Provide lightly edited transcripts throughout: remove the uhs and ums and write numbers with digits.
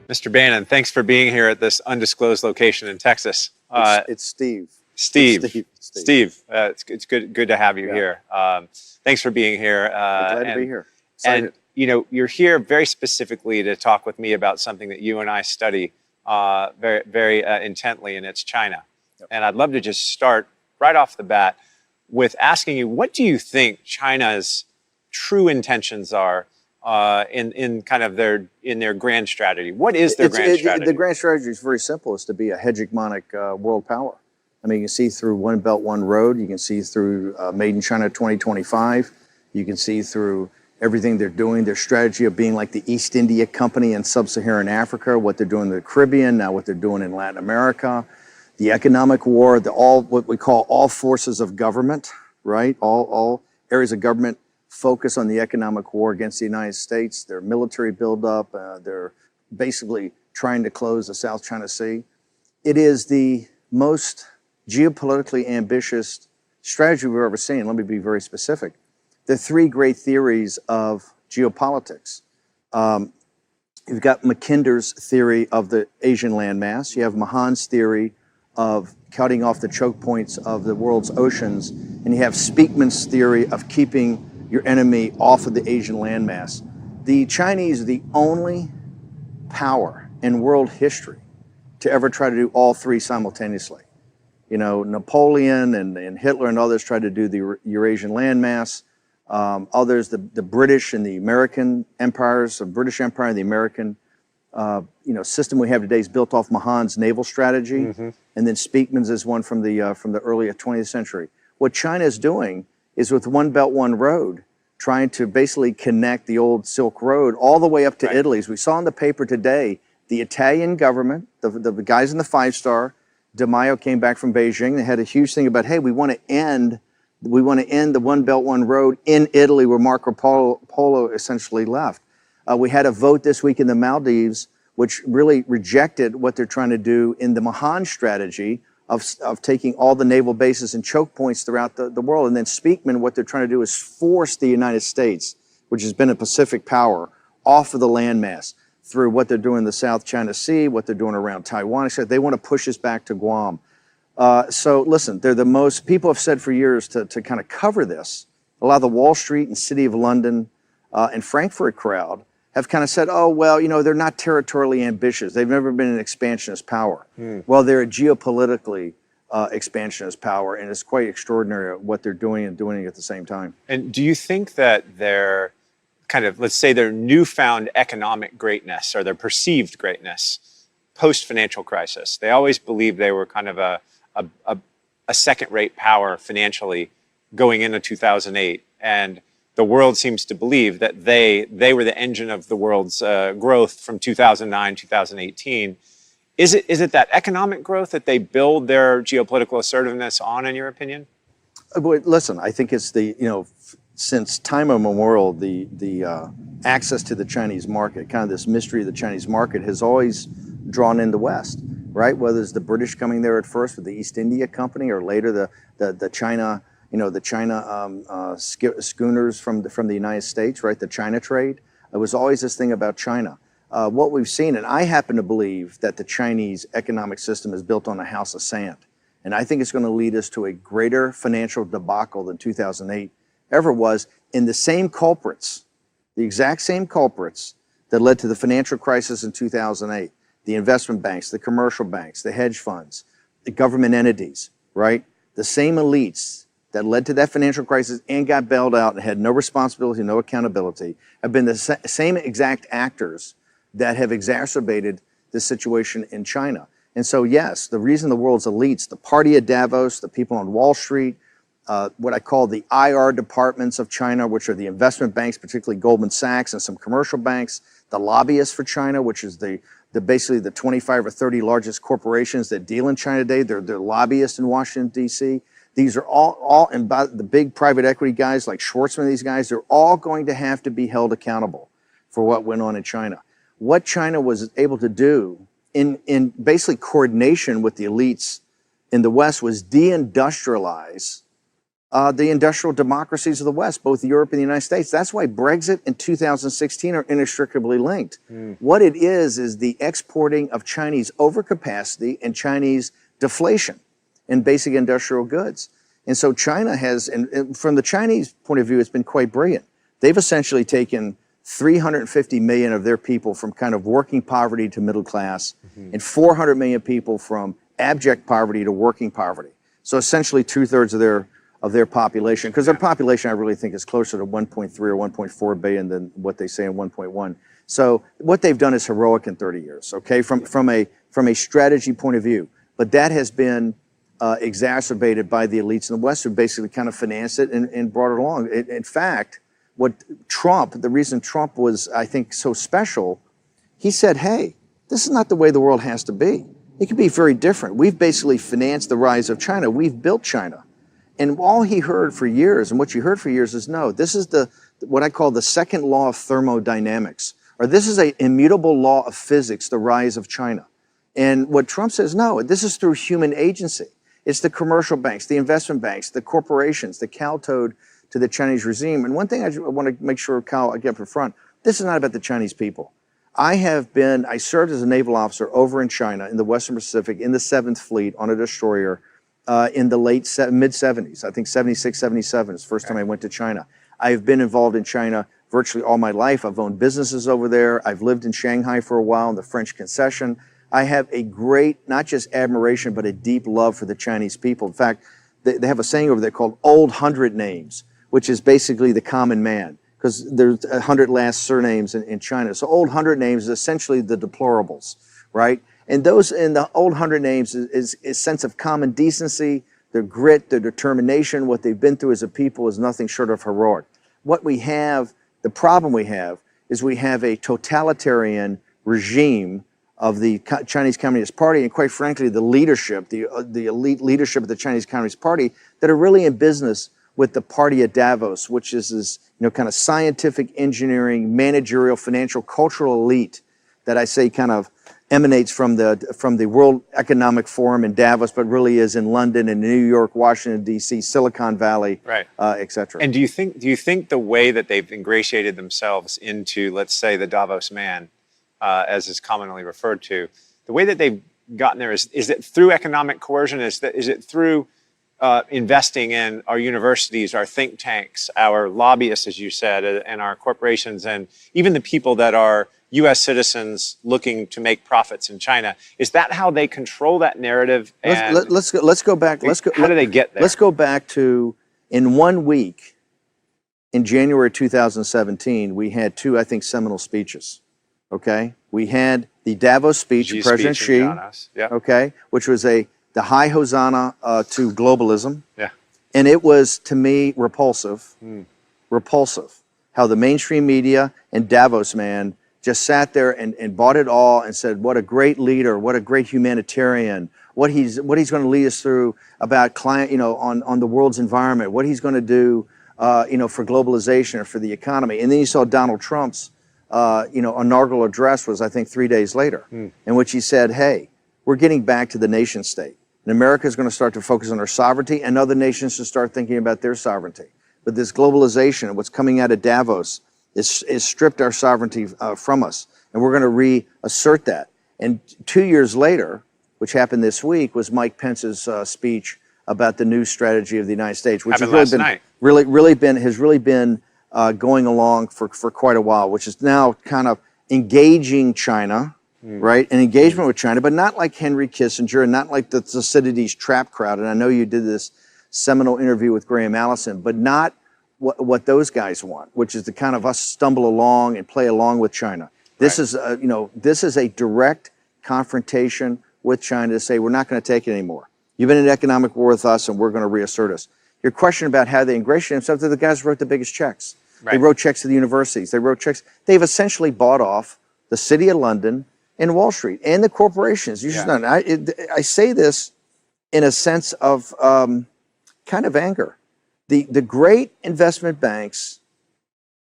Mr. Bannon, thanks for being here at this undisclosed location in Texas. It's Steve. Steve. It's good to have you here. Thanks for being here. Glad to be here. Excited. And you're here very specifically to talk with me about something that you and I study very intently, and it's China. Yep. And I'd love to just start right off the bat with asking you, what do you think China's true intentions are in their grand strategy? What is their grand strategy? The grand strategy is very simple. It's to be a hegemonic world power. I mean, you can see through One Belt, One Road. You can see through Made in China 2025. You can see through everything they're doing, their strategy of being like the East India Company in sub-Saharan Africa, what they're doing in the Caribbean, now what they're doing in Latin America, the economic war, what we call all forces of government, right? All areas of government focus on the economic war against the United States, their military buildup, they're basically trying to close the South China Sea. It is the most geopolitically ambitious strategy we've ever seen. Let me be very specific. There are three great theories of geopolitics. You've got Mackinder's theory of the Asian landmass. You have Mahan's theory of cutting off the choke points of the world's oceans. And you have Speakman's theory of keeping your enemy off of the Asian landmass. The Chinese are the only power in world history to ever try to do all three simultaneously. You know, Napoleon and Hitler and others tried to do the Eurasian landmass. Others, the British and the American empires, the British Empire and the American system we have today is built off Mahan's naval strategy, and then Speakman's is one from the early 20th century. What China is doing is with One Belt, One Road, trying to basically connect the old Silk Road all the way up to Italy. As we saw in the paper today, the Italian government, the guys in the five-star, De Maio came back from Beijing. They had a huge thing about, hey, we want to end the One Belt, One Road in Italy, where Marco Polo essentially left. We had a vote this week in the Maldives, which really rejected what they're trying to do in the Mahan strategy of taking all the naval bases and choke points throughout the world. And then Speakman, what they're trying to do is force the United States, which has been a Pacific power, off of the landmass through what they're doing in the South China Sea, what they're doing around Taiwan. They want to push us back to Guam. So listen, they're the most, people have said for years to kind of cover this. A lot of the Wall Street and City of London and Frankfurt crowd have kind of said, oh, well, they're not territorially ambitious. They've never been an expansionist power. Well, they're a geopolitically expansionist power, and it's quite extraordinary what they're doing and doing it at the same time. And do you think that their kind of, let's say, their newfound economic greatness or their perceived greatness post-financial crisis, they always believed they were kind of a second-rate power financially going into 2008, and the world seems to believe that they were the engine of the world's growth from 2009, 2018. Is it that economic growth that they build their geopolitical assertiveness on, in your opinion? Listen, I think it's since time immemorial, the access to the Chinese market, kind of this mystery of the Chinese market, has always drawn in the West, right? Whether it's the British coming there at first with the East India Company, or later the China, schooners from the United States, right? The China trade. It was always this thing about China. What we've seen, and I happen to believe that the Chinese economic system is built on a house of sand. And I think it's going to lead us to a greater financial debacle than 2008 ever was, in the same culprits, the exact same culprits that led to the financial crisis in 2008. The investment banks, the commercial banks, the hedge funds, the government entities, right? The same elites that led to that financial crisis and got bailed out and had no responsibility, no accountability, have been the same exact actors that have exacerbated the situation in China. And so, yes, the reason the world's elites, the party at Davos, the people on Wall Street, what I call the IR departments of China, which are the investment banks, particularly Goldman Sachs and some commercial banks, the lobbyists for China, which is basically the 25 or 30 largest corporations that deal in China today. They're lobbyists in Washington, D.C. These are all, and by the big private equity guys like Schwartzman, these guys, they're all going to have to be held accountable for what went on in China. What China was able to do in basically coordination with the elites in the West was deindustrialize the industrial democracies of the West, both Europe and the United States. That's why Brexit and 2016 are inextricably linked. What it is the exporting of Chinese overcapacity and Chinese deflation in basic industrial goods. And so China has, and from the Chinese point of view, it's been quite brilliant. They've essentially taken 350 million of their people from kind of working poverty to middle class, and 400 million people from abject poverty to working poverty. So essentially 2/3 of their population, because their population I really think is closer to 1.3 or 1.4 billion than what they say in 1.1. So what they've done is heroic in 30 years, okay, from a strategy point of view. But that has been exacerbated by the elites in the West who basically kind of financed it and brought it along. In fact, the reason Trump was, I think, so special, he said, hey, this is not the way the world has to be. It can be very different. We've basically financed the rise of China. We've built China. And all he heard for years, and what you heard for years is, no, this is what I call the second law of thermodynamics, or this is an immutable law of physics, the rise of China. And what Trump says, no, this is through human agency. It's the commercial banks, the investment banks, the corporations, the kowtowed to the Chinese regime. And one thing I want to make sure, Kyle, I get up in front, this is not about the Chinese people. I served as a naval officer over in China, in the Western Pacific, in the 7th Fleet on a destroyer in the mid-70s. I think 76, 77 is the first time I went to China. I've been involved in China virtually all my life. I've owned businesses over there. I've lived in Shanghai for a while in the French concession. I have a great, not just admiration, but a deep love for the Chinese people. In fact, they have a saying over there called Old 100 Names, which is basically the common man, because there's 100 last surnames in China. So Old 100 Names is essentially the deplorables, right? And those in the Old 100 Names is a sense of common decency, their grit, their determination. What they've been through as a people is nothing short of heroic. What we have, the problem we have, is we have a totalitarian regime of the Chinese Communist Party, and quite frankly, the leadership, the elite leadership of the Chinese Communist Party, that are really in business with the party at Davos, which is this, kind of scientific, engineering, managerial, financial, cultural elite that I say kind of emanates from the World Economic Forum in Davos, but really is in London and New York, Washington D.C., Silicon Valley, right, et cetera. And do you think the way that they've ingratiated themselves into, let's say, the Davos man, as is commonly referred to, the way that they've gotten there is it through economic coercion? Is it through investing in our universities, our think tanks, our lobbyists, as you said, and our corporations, and even the people that are U.S. citizens looking to make profits in China? Is that how they control that narrative? Let's go back. How do they get there? Let's go back to, in 1 week, in January 2017, we had two, I think, seminal speeches. Okay, we had the Davos speech of President Xi, okay, which was the high hosanna to globalism. Yeah. And it was, to me, repulsive. Repulsive. How the mainstream media and Davos man just sat there and bought it all and said, what a great leader, what a great humanitarian, what he's going to lead us through about climate, on the world's environment, what he's going to do, for globalization or for the economy. And then you saw Donald Trump's inaugural address was, I think, 3 days later, in which he said, hey, we're getting back to the nation state. And America is going to start to focus on our sovereignty, and other nations should start thinking about their sovereignty. But this globalization and what's coming out of Davos is stripped our sovereignty from us, and we're going to reassert that. And 2 years later, which happened this week, was Mike Pence's speech about the new strategy of the United States, which has really been going along for quite a while, which is now kind of engaging China, right? An engagement with China, but not like Henry Kissinger and not like the Thucydides trap crowd. And I know you did this seminal interview with Graham Allison, but not what those guys want, which is to kind of us stumble along and play along with China. This is, this is a direct confrontation with China to say, we're not going to take it anymore. You've been in economic war with us, and we're going to reassert us. Your question about how they ingratiate themselves, they're the guys who wrote the biggest checks. Right. They wrote checks to the universities. They wrote checks. They've essentially bought off the City of London and Wall Street and the corporations. You should know. I say this in a sense of kind of anger. The great investment banks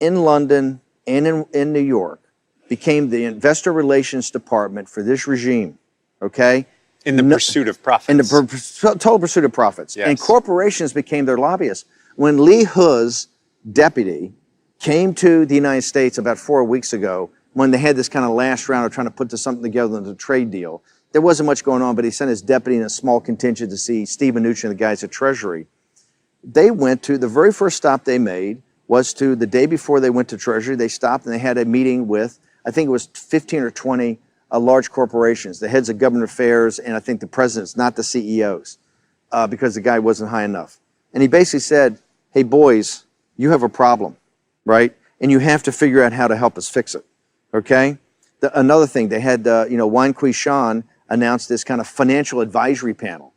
in London and in New York became the investor relations department for this regime, okay? In the pursuit of profits. In the total pursuit of profits. Yes. And corporations became their lobbyists. When Lee He's deputy came to the United States about 4 weeks ago, when they had this kind of last round of trying to put something together in a trade deal, there wasn't much going on, but he sent his deputy and a small contingent to see Steve Mnuchin and the guys at Treasury. They went to, the very first stop they made was to, the day before they went to Treasury, they stopped and they had a meeting with, I think it was 15 or 20 large corporations, the heads of government affairs, and I think the presidents, not the CEOs, because the guy wasn't high enough. And he basically said, hey, boys, you have a problem, right? And you have to figure out how to help us fix it, okay? Another thing, they had, Wang Qishan announced this kind of financial advisory panel.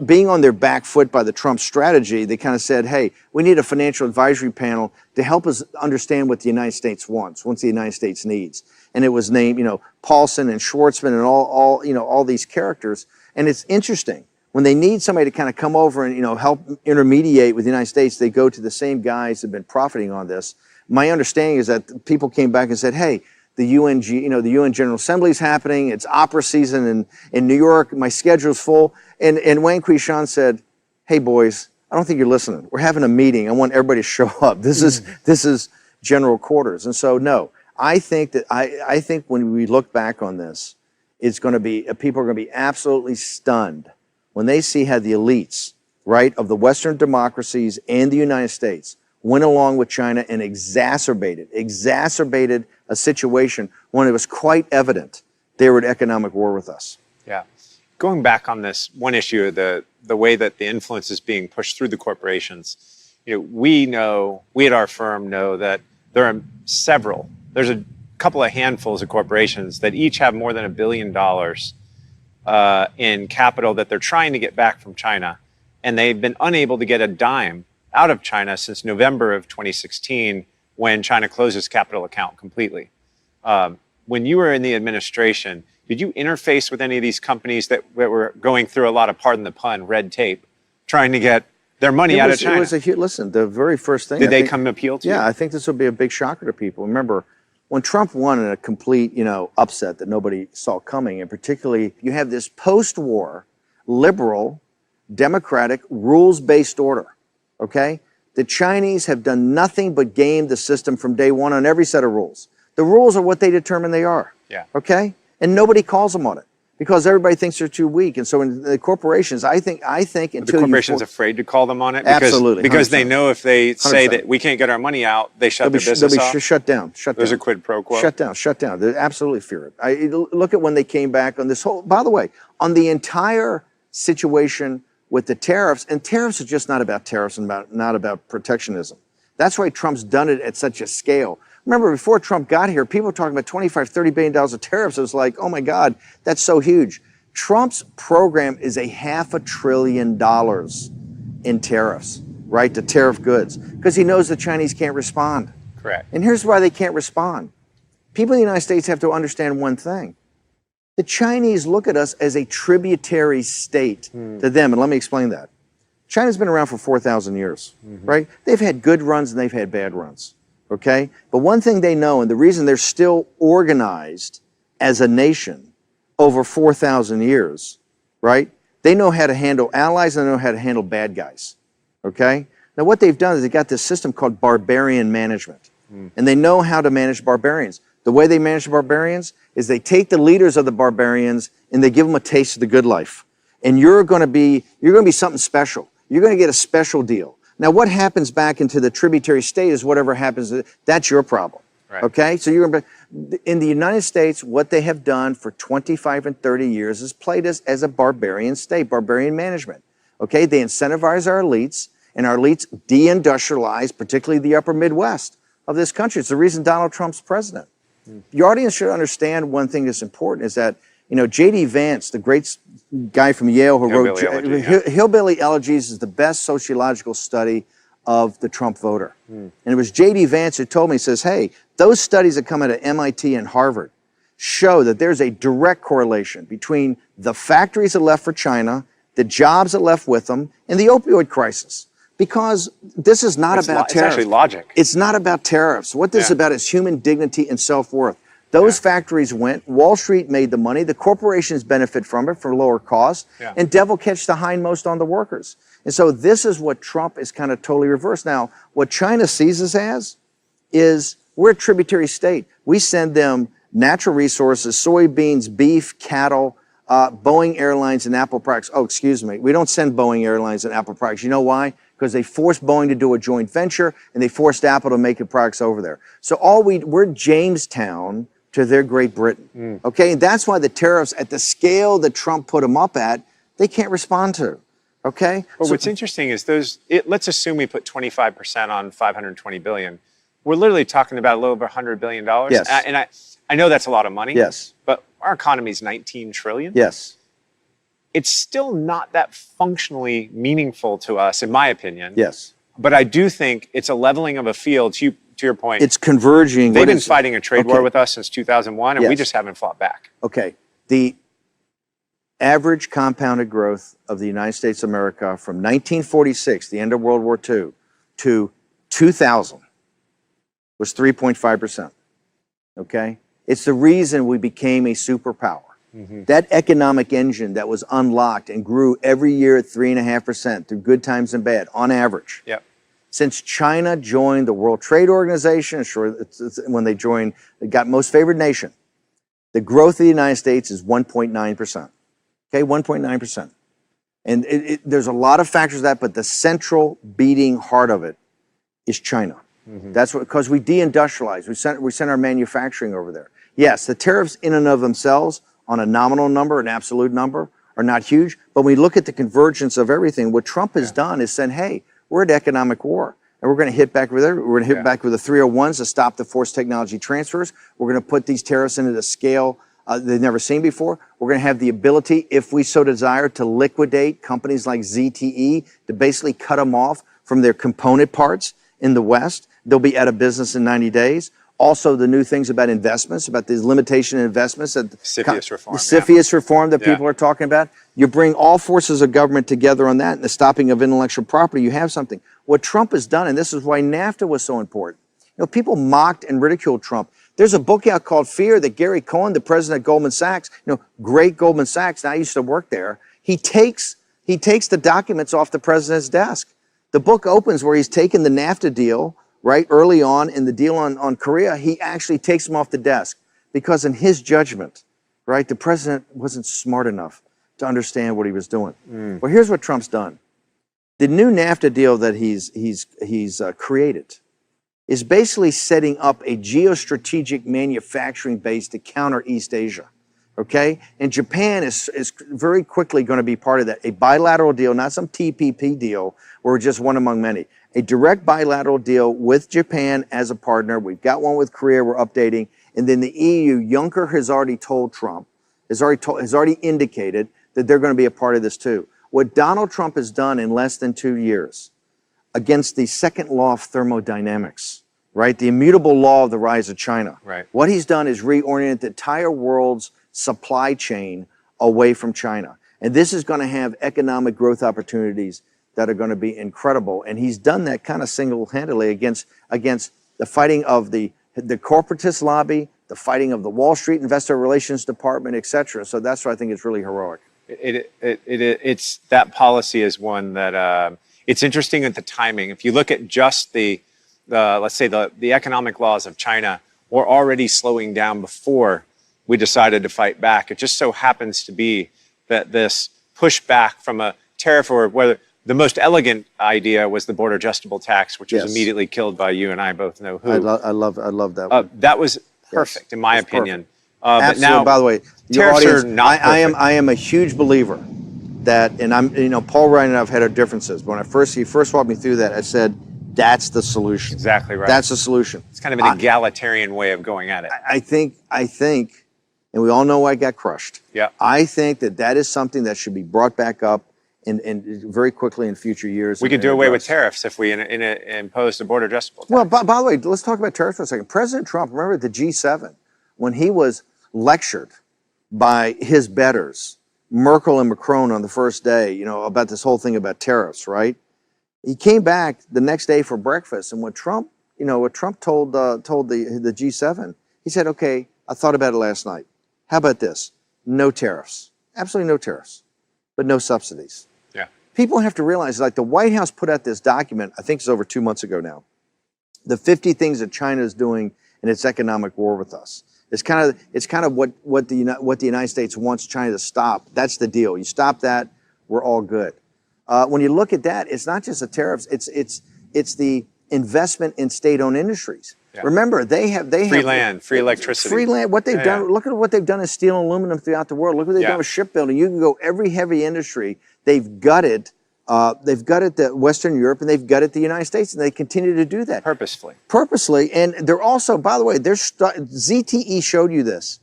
Being on their back foot by the Trump strategy, they kind of said, hey, we need a financial advisory panel to help us understand what the United States wants, what the United States needs. And it was named, Paulson and Schwartzman and all these characters. And it's interesting. When they need somebody to kind of come over and, help intermediate with the United States, they go to the same guys that have been profiting on this. My understanding is that people came back and said, hey, the UN General Assembly is happening. It's opera season in New York. My schedule's full. And Wang Qishan said, hey, boys, I don't think you're listening. We're having a meeting. I want everybody to show up. This is general quarters. And so, no, I think when we look back on this, it's going to be, people are going to be absolutely stunned when they see how the elites, right, of the Western democracies and the United States went along with China and exacerbated a situation when it was quite evident they were at economic war with us. Yeah. Going back on this one issue, the way that the influence is being pushed through the corporations, we at our firm know that there are there's a couple of handfuls of corporations that each have more than $1 billion in capital that they're trying to get back from China. And they've been unable to get a dime out of China since November of 2016, when China closed its capital account completely. When you were in the administration, did you interface with any of these companies that were going through a lot of, pardon the pun, red tape, trying to get their money out of China? Listen, the very first thing. Did they come appeal to you? Yeah, I think this will be a big shocker to people. Remember, when Trump won in a complete, upset that nobody saw coming, and particularly you have this post-war, liberal, democratic, rules-based order, okay? The Chinese have done nothing but game the system from day one on every set of rules. The rules are what they determine they are, okay? And nobody calls them on it because everybody thinks they're too weak. And so in the corporations, I think until the corporation's afraid to call them on it? Absolutely. Because 100%. They know if they say 100%. That we can't get our money out, they shut their business off? They'll be shut down. There's a quid pro quo? Shut down. They absolutely fear it. Look at when they came back on this whole, by the way, on the entire situation with the tariffs, and tariffs are just not about tariffs and not about protectionism. That's why Trump's done it at such a scale. Remember, before Trump got here, people were talking about $25, $30 billion of tariffs. It was like, oh my God, that's so huge. Trump's program is $500 billion in tariffs, right, to tariff goods, because he knows the Chinese can't respond. Correct. And here's why they can't respond. People in the United States have to understand one thing. The Chinese look at us as a tributary state to them, and let me explain that. China's been around for 4,000 years, right? They've had good runs and they've had bad runs, okay? But one thing they know, and the reason they're still organized as a nation over 4,000 years, right? They know how to handle allies and they know how to handle bad guys, okay? Now what they've done is they got this system called barbarian management, and they know how to manage barbarians. The way they manage the barbarians is they take the leaders of the barbarians and they give them a taste of the good life. And you're going to be something special. You're going to get a special deal. Now, what happens back into the tributary state is whatever happens, that's your problem. Right. Okay? So in the United States, what they have done for 25 and 30 years is played us as a barbarian state, barbarian management. Okay? They incentivize our elites, and our elites deindustrialize, particularly the upper Midwest of this country. It's the reason Donald Trump's president. Your audience should understand one thing that's important is that, J.D. Vance, the great guy from Yale who wrote Hillbilly Elegies, is the best sociological study of the Trump voter. And it was J.D. Vance who told me, he says, hey, those studies that come out of MIT and Harvard show that there's a direct correlation between the factories that left for China, the jobs that left with them, and the opioid crisis. Because this is not about tariffs. It's actually logic. It's not about tariffs. What this is about is human dignity and self-worth. Those factories went, Wall Street made the money, the corporations benefit from it for lower costs, and devil catch the hindmost on the workers. And so this is what Trump is kind of totally reversed. Now, what China sees us as is we're a tributary state. We send them natural resources, soybeans, beef, cattle, Boeing Airlines and Apple products. Oh, excuse me. We don't send Boeing Airlines and Apple products. You know why? Because they forced Boeing to do a joint venture and they forced Apple to make the products over there. So we're Jamestown to their Great Britain. Okay, and that's why the tariffs at the scale that Trump put them up at, they can't respond to. Okay. Well, what's interesting is let's assume we put 25% on 520 billion. We're literally talking about a little over $100 billion. Yes. And I know that's a lot of money. Yes. But our economy is 19 trillion. Yes. It's still not that functionally meaningful to us, in my opinion. Yes. But I do think it's a leveling of a field. To your point, it's converging. They've been fighting a trade war with us since 2001, and we just haven't fought back. Okay. The average compounded growth of the United States of America from 1946, the end of World War II, to 2000 was 3.5%. Okay? It's the reason we became a superpower. That economic engine that was unlocked and grew every year at 3.5% through good times and bad, on average. Yep. Since China joined the World Trade Organization, when they joined, they got most favored nation, the growth of the United States is 1.9%. Okay, 1.9%. And there's a lot of factors to that, but the central beating heart of it is China. That's because we deindustrialized. We sent our manufacturing over there. Yes, the tariffs in and of themselves on a nominal number, an absolute number, are not huge. But when we look at the convergence of everything, what Trump has done is said, hey, we're at economic war. And we're going to hit back with it. We're going to hit back with the 301s to stop the forced technology transfers. We're going to put these tariffs into the scale they've never seen before. We're going to have the ability, if we so desire, to liquidate companies like ZTE, to basically cut them off from their component parts in the West. They'll be out of business in 90 days. Also, the new things about investments, about these limitation in investments. CFIUS reform. The CFIUS reform that people are talking about. You bring all forces of government together on that and the stopping of intellectual property, you have something. What Trump has done, and this is why NAFTA was so important. You know, people mocked and ridiculed Trump. There's a book out called Fear that Gary Cohn, the president of Goldman Sachs, great Goldman Sachs, and I used to work there, he takes the documents off the president's desk. The book opens where he's taken the NAFTA deal, right, early on in the deal on Korea, he actually takes them off the desk because in his judgment, right, the president wasn't smart enough to understand what he was doing. Well, here's what Trump's done. The new NAFTA deal that he's created is basically setting up a geostrategic manufacturing base to counter East Asia, okay? And Japan is very quickly going to be part of that. A bilateral deal, not some TPP deal where we're just one among many. A direct bilateral deal with Japan as a partner. We've got one with Korea we're updating. And then the EU, Juncker has already told Trump, has already indicated that they're going to be a part of this too. What Donald Trump has done in less than 2 years against the second law of thermodynamics, right? The immutable law of the rise of China. Right. What he's done is reorient the entire world's supply chain away from China. And this is going to have economic growth opportunities that are going to be incredible. And he's done that kind of single-handedly against the fighting of the corporatist lobby, the fighting of the Wall Street Investor Relations Department, et cetera. So that's why I think it's really heroic. It's that policy is one that it's interesting at the timing. If you look at just the let's say the economic laws of China were already slowing down before we decided to fight back. It just so happens to be that this pushback from a tariff, or whether the most elegant idea was the border adjustable tax, which was immediately killed by you and I both know who. I love that one. That was perfect, in my opinion. But now, by the way, tariffs are not perfect. I am a huge believer that, and Paul Ryan and I've had our differences. When he first walked me through that, I said, that's the solution. Exactly right. That's the solution. It's kind of an egalitarian way of going at it. I think, and we all know why it got crushed. Yeah. I think that is something that should be brought back up in very quickly in future years. We could do away with tariffs if we imposed a border adjustable tax. Well, by the way, let's talk about tariffs for a second. President Trump, remember at the G7, when he was lectured by his betters, Merkel and Macron, on the first day, about this whole thing about tariffs, right? He came back the next day for breakfast, and what Trump told the G7, he said, okay, I thought about it last night. How about this? No tariffs. Absolutely no tariffs, but no subsidies. Yeah. People have to realize, like the White House put out this document, I think it's over 2 months ago now, the 50 things that China is doing in its economic war with us. It's kind of what the United States wants China to stop. That's the deal. You stop that, we're all good. When you look at that, it's not just the tariffs. It's the investment in state-owned industries. Yeah. Remember, they have free land, free electricity, free land. What they've done. Look at what they've done in steel and aluminum throughout the world. Look what they've done with shipbuilding. You can go every heavy industry. They've gutted. They've gutted the Western Europe and they've gutted the United States, and they continue to do that purposely. And they're also, by the way, ZTE showed you this.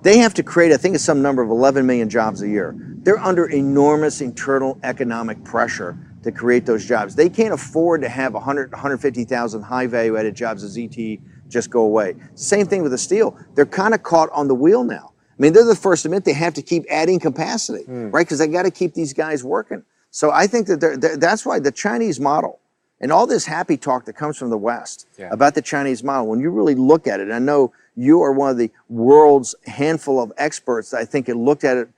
They have to create, I think it's some number of 11 million jobs a year. They're under enormous internal economic pressure to create those jobs. They can't afford to have 150,000 high value added jobs at ZTE just go away. Same thing with the steel. They're kind of caught on the wheel now. I mean, they're the first to admit they have to keep adding capacity, right? Because they got to keep these guys working. So I think that that's why the Chinese model and all this happy talk that comes from the West about the Chinese model, when you really look at it, and I know you are one of the world's handful of experts that I think it looks at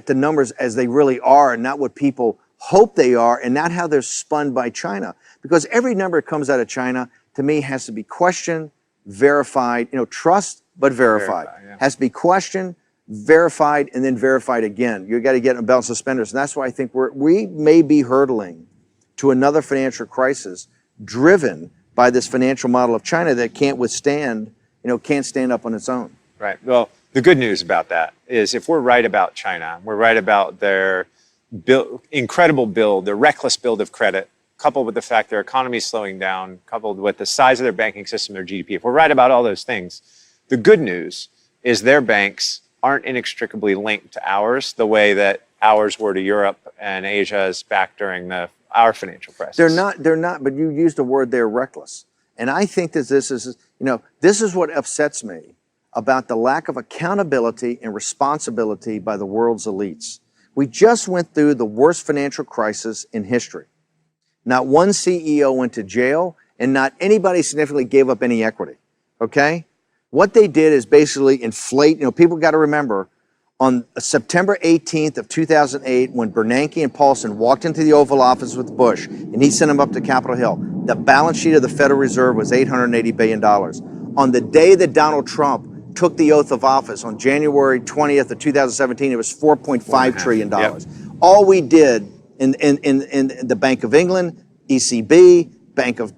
the numbers as they really are and not what people hope they are and not how they're spun by China. Because every number that comes out of China, to me, has to be questioned, verified, trust, but verified. Has to be questioned, verified, and then verified again. You got to get a belt and suspenders. And that's why I think we may be hurtling to another financial crisis driven by this financial model of China that can't withstand, can't stand up on its own. Right. Well, the good news about that is if we're right about China, we're right about their incredible build, their reckless build of credit, coupled with the fact their economy is slowing down, coupled with the size of their banking system, their GDP. If we're right about all those things, the good news is their banks aren't inextricably linked to ours the way that ours were to Europe and Asia's back during our financial crisis. They're not, but you used the word they're reckless. And I think that this is what upsets me about the lack of accountability and responsibility by the world's elites. We just went through the worst financial crisis in history. Not one CEO went to jail and not anybody significantly gave up any equity, okay? What they did is basically inflate, people got to remember, on September 18th of 2008, when Bernanke and Paulson walked into the Oval Office with Bush, and he sent them up to Capitol Hill, the balance sheet of the Federal Reserve was $880 billion. On the day that Donald Trump took the oath of office, on January 20th of 2017, it was $4.5 trillion. Yep. All we did in the Bank of England, ECB, Bank of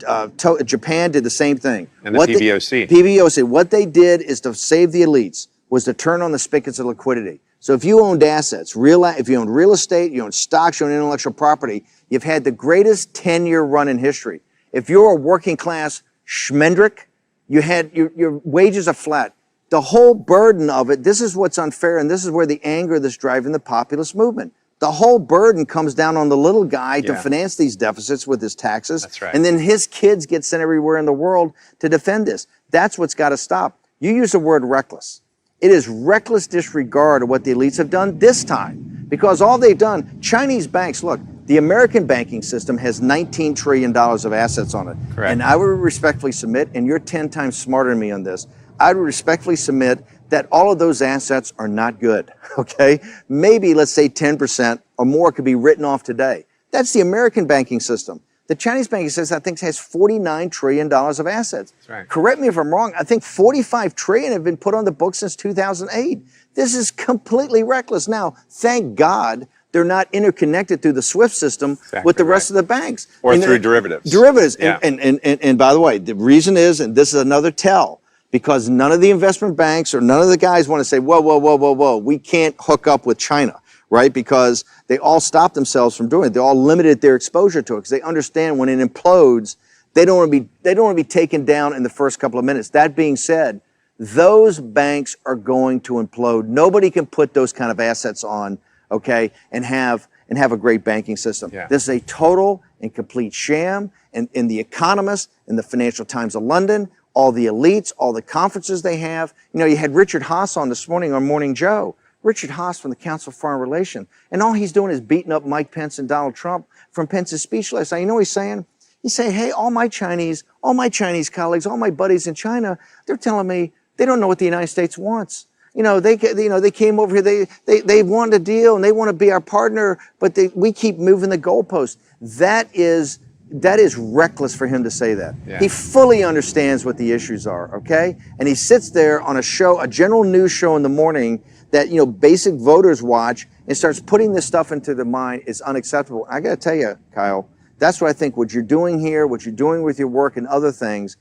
Japan did the same thing. And the PBOC. PBOC. What they did is to save the elites, was to turn on the spigots of liquidity. So if you owned assets, if you owned real estate, you owned stocks, you owned intellectual property, you've had the greatest 10-year run in history. If you're a working class schmendrick, your wages are flat. The whole burden of it, this is what's unfair, and this is where the anger that's driving the populist movement. The whole burden comes down on the little guy to finance these deficits with his taxes. That's right. And then his kids get sent everywhere in the world to defend this. That's what's got to stop. You use the word reckless. It is reckless disregard of what the elites have done this time. Because all they've done, Chinese banks, look, the American banking system has $19 trillion of assets on it. Correct. And I would respectfully submit, and you're 10 times smarter than me on this, I would respectfully submit that all of those assets are not good, okay? Maybe, let's say 10% or more could be written off today. That's the American banking system. The Chinese banking system, I think, has $49 trillion of assets. That's right. Correct me if I'm wrong. I think 45 trillion have been put on the books since 2008. This is completely reckless. Now, thank God they're not interconnected through the SWIFT system with the rest of the banks. Or through derivatives. Derivatives. Yeah. And by the way, the reason is, and this is another tell, because none of the investment banks or none of the guys want to say, whoa, we can't hook up with China, right? Because they all stopped themselves from doing it. They all limited their exposure to it because they understand when it implodes, they don't want to be taken down in the first couple of minutes. That being said, those banks are going to implode. Nobody can put those kind of assets on, okay, and have a great banking system. Yeah. This is a total and complete sham. And in The Economist, in the Financial Times of London, all the elites, all the conferences they have. You had Richard Haas on this morning on Morning Joe. Richard Haas from the Council of Foreign Relations. And all he's doing is beating up Mike Pence and Donald Trump from Pence's speech last night. You know what he's saying? He's saying, hey, all my Chinese colleagues, all my buddies in China, they're telling me They don't know what the United States wants. They came over here. They want a deal and they want to be our partner, but we keep moving the goalposts. That is reckless for him to say that. Yeah. He fully understands what the issues are, okay? And he sits there on a general news show in the morning that, basic voters watch and starts putting this stuff into their mind is unacceptable. I got to tell you, Kyle, that's what I think what you're doing here, what you're doing with your work and other things.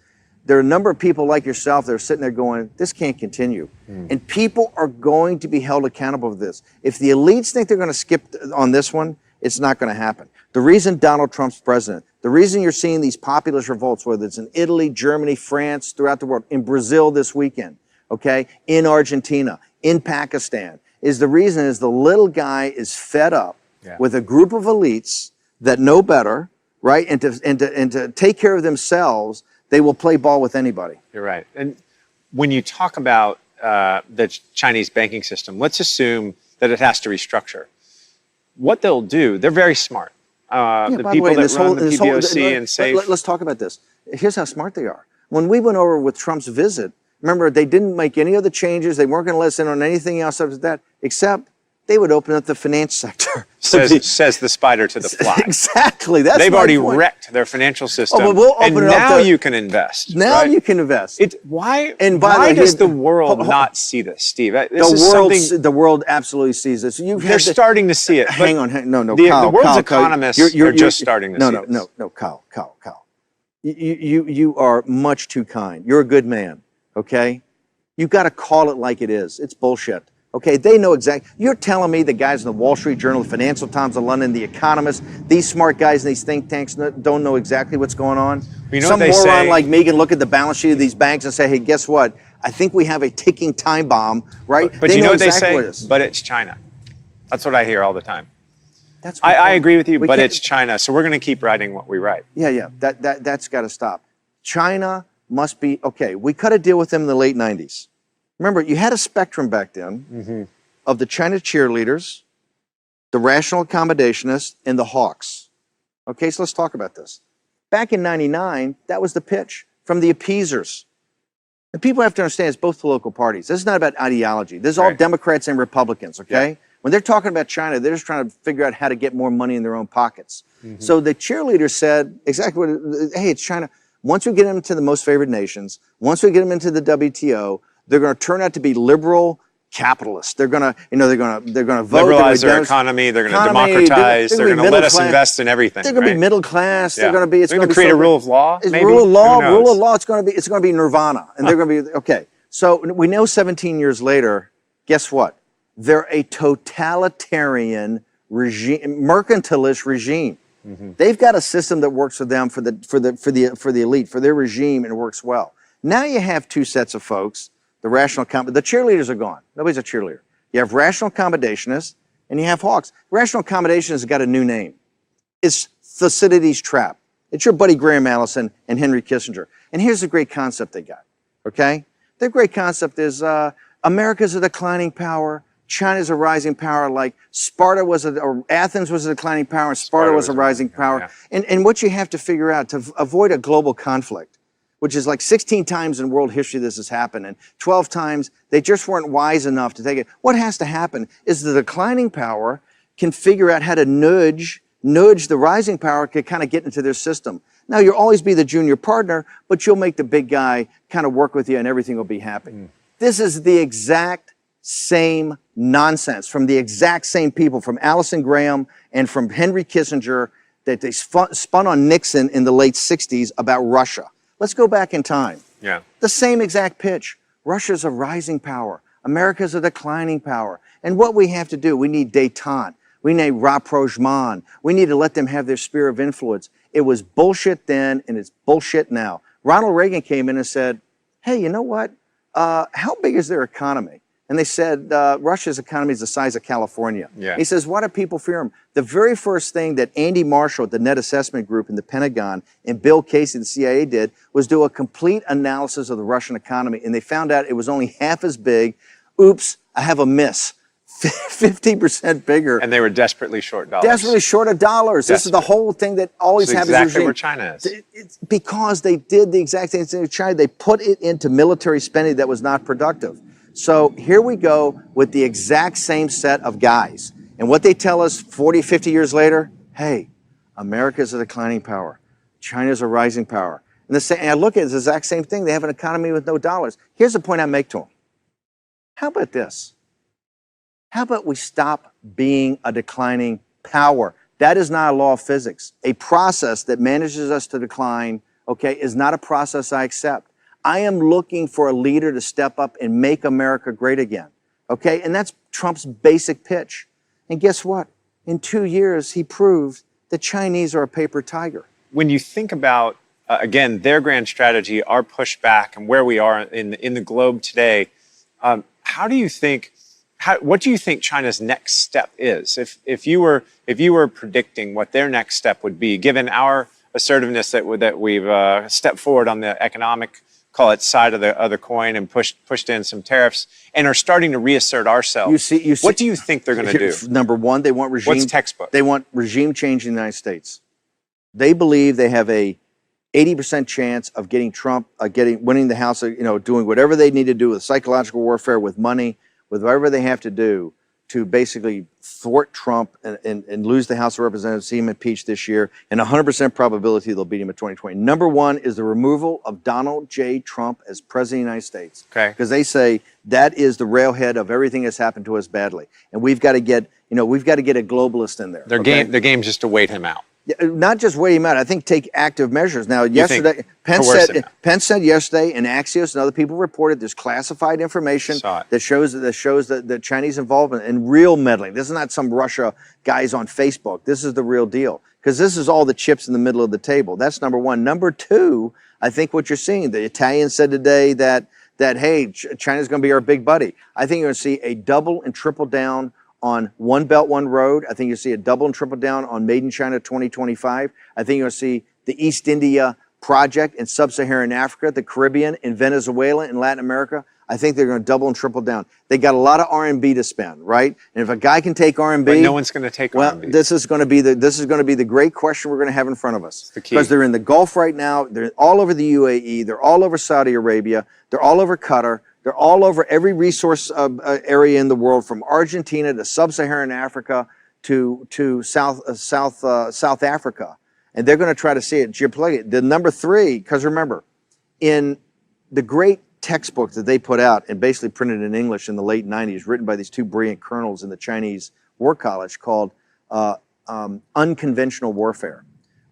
There are a number of people like yourself that are sitting there going, this can't continue. And people are going to be held accountable for this. If the elites think they're going to skip on this one, it's not going to happen. The reason Donald Trump's president, the reason you're seeing these populist revolts, whether it's in Italy, Germany, France, throughout the world, in Brazil this weekend, okay, in Argentina, in Pakistan, is the reason is the little guy is fed up with a group of elites that know better, right? And to take care of themselves, they will play ball with anybody. You're right. And when you talk about the Chinese banking system, let's assume that it has to restructure. What they'll do, they're very smart. The people that run the PBOC and SAFE. Let's talk about this. Here's how smart they are. When we went over with Trump's visit, remember, they didn't make any of the changes. They weren't going to let us in on anything else after that, except they would open up the finance sector. Says the spider to the fly. Exactly. That's They've already wrecked their financial system. Oh, we'll open it now up you can invest. Now right? you can invest. Why does the world not see this, Steve? The world absolutely sees this. They're starting to see it. Hang on. No, the Kyle, world's Kyle, economists are just starting to see this. No, Kyle. You are much too kind. You're a good man, okay? You've got to call it like it is. It's bullshit. Okay, they know exactly. You're telling me the guys in the Wall Street Journal, the Financial Times of London, the Economist, these smart guys in these think tanks don't know exactly what's going on? Some moron like me can look at the balance sheet of these banks and say, hey, guess what? I think we have a ticking time bomb, right? But you know what they say? But it's China. That's what I hear all the time. I agree with you, but it's China, so we're going to keep writing what we write. Yeah. That's got to stop. China must be, okay, we cut a deal with them in the late 90s. Remember, you had a spectrum back then of the China cheerleaders, the rational accommodationists, and the hawks. Okay, so let's talk about this. Back in 99, that was the pitch from the appeasers. And people have to understand it's both political parties. This is not about ideology. This is all Democrats and Republicans, okay? Yeah. When they're talking about China, they're just trying to figure out how to get more money in their own pockets. So the cheerleaders said exactly what, hey, it's China. Once we get them into the most favored nations, once we get them into the WTO, they're going to turn out to be liberal capitalists. They're going to, they're going to vote. Liberalize their economy. They're going to democratize. They're going to let us invest in everything. They're going to be middle class. Yeah. They're going to be. It's going to create a rule of law. Maybe? Rule of law. Rule of law. It's going to be nirvana, and they're going to be okay. So we know 17 years later. Guess what? They're a totalitarian regime, mercantilist regime. They've got a system that works for them, for the elite, for their regime, and it works well. Now you have two sets of folks. The cheerleaders are gone. Nobody's a cheerleader. You have rational accommodationists and you have hawks. Rational accommodationist has got a new name. It's Thucydides' trap. It's your buddy Graham Allison and Henry Kissinger. And here's the great concept they got, okay? Their great concept is America's a declining power. China's a rising power, like Athens was a declining power and Sparta was a rising power. Yeah. And what you have to figure out to avoid a global conflict, which is like 16 times in world history this has happened, and 12 times they just weren't wise enough to take it. What has to happen is the declining power can figure out how to nudge the rising power to kind of get into their system. Now, you'll always be the junior partner, but you'll make the big guy kind of work with you and everything will be happy. This is the exact same nonsense from the exact same people, from Allison Graham and from Henry Kissinger, that they spun on Nixon in the late 60s about Russia. Let's go back in time. Yeah. The same exact pitch. Russia's a rising power. America's a declining power. And what we have to do, we need détente. We need rapprochement. We need to let them have their sphere of influence. It was bullshit then, and it's bullshit now. Ronald Reagan came in and said, hey, you know what? How big is their economy? And they said, Russia's economy is the size of California. Yeah. He says, why do people fear him? The very first thing that Andy Marshall at the Net Assessment Group in the Pentagon and Bill Casey, the CIA, did was do a complete analysis of the Russian economy. And they found out it was only half as big. Oops, I have a miss. 50% bigger. And they were desperately short dollars. Desperately short of dollars. This is the whole thing that always happens. Exactly where China is. It's because they did the exact same thing with China. They put it into military spending that was not productive. So here we go with the exact same set of guys. And what they tell us 40, 50 years later, hey, America's a declining power. China's a rising power. And I look at it as the exact same thing. They have an economy with no dollars. Here's the point I make to them. How about this? How about we stop being a declining power? That is not a law of physics. A process that manages us to decline, okay, is not a process I accept. I am looking for a leader to step up and make America great again, okay? And that's Trump's basic pitch. And guess what? In 2 years, he proved the Chinese are a paper tiger. When you think about, again, their grand strategy, our pushback, and where we are in the globe today, what do you think China's next step is? If you were predicting what their next step would be, given our assertiveness that we've stepped forward on the economic, call it, side of the coin and pushed in some tariffs and are starting to reassert ourselves. You see, what do you think they're going to do? Number one, they want regime. What's textbook? They want regime change in the United States. They believe they have a 80% chance of getting Trump, winning the House, doing whatever they need to do with psychological warfare, with money, with whatever they have to do to basically thwart Trump and lose the House of Representatives, see him impeached this year, and 100% probability they'll beat him in 2020. Number one is the removal of Donald J. Trump as President of the United States. Okay. Because they say that is the railhead of everything that's happened to us badly. And we've got to get a globalist in there. Their game's just to wait him out. Not just wait him out. I think take active measures. Now, yesterday, Pence said yesterday, and Axios and other people reported there's classified information that shows the Chinese involvement and real meddling. This is not some Russia guys on Facebook. This is the real deal, because this is all the chips in the middle of the table. That's number one. Number two, I think what you're seeing, the Italians said today that hey, China's going to be our big buddy. I think you're going to see a double and triple down on One Belt, One Road. I think you'll see a double and triple down on Made in China 2025. I think you'll see the East India project in Sub-Saharan Africa, the Caribbean, in Venezuela, in Latin America. I think they're going to double and triple down. They got a lot of R&B to spend, right? And if a guy can take R&B, but no one's going to take R&B. This is going to be the great question we're going to have in front of us. Because they're in the Gulf right now. They're all over the UAE. They're all over Saudi Arabia. They're all over Qatar. They're all over every resource area in the world, from Argentina to Sub-Saharan Africa to South Africa. And they're going to try to see it geopolitically. The number three, because remember, in the great textbook that they put out and basically printed in English in the late 90s, written by these two brilliant colonels in the Chinese War College, called Unconventional Warfare.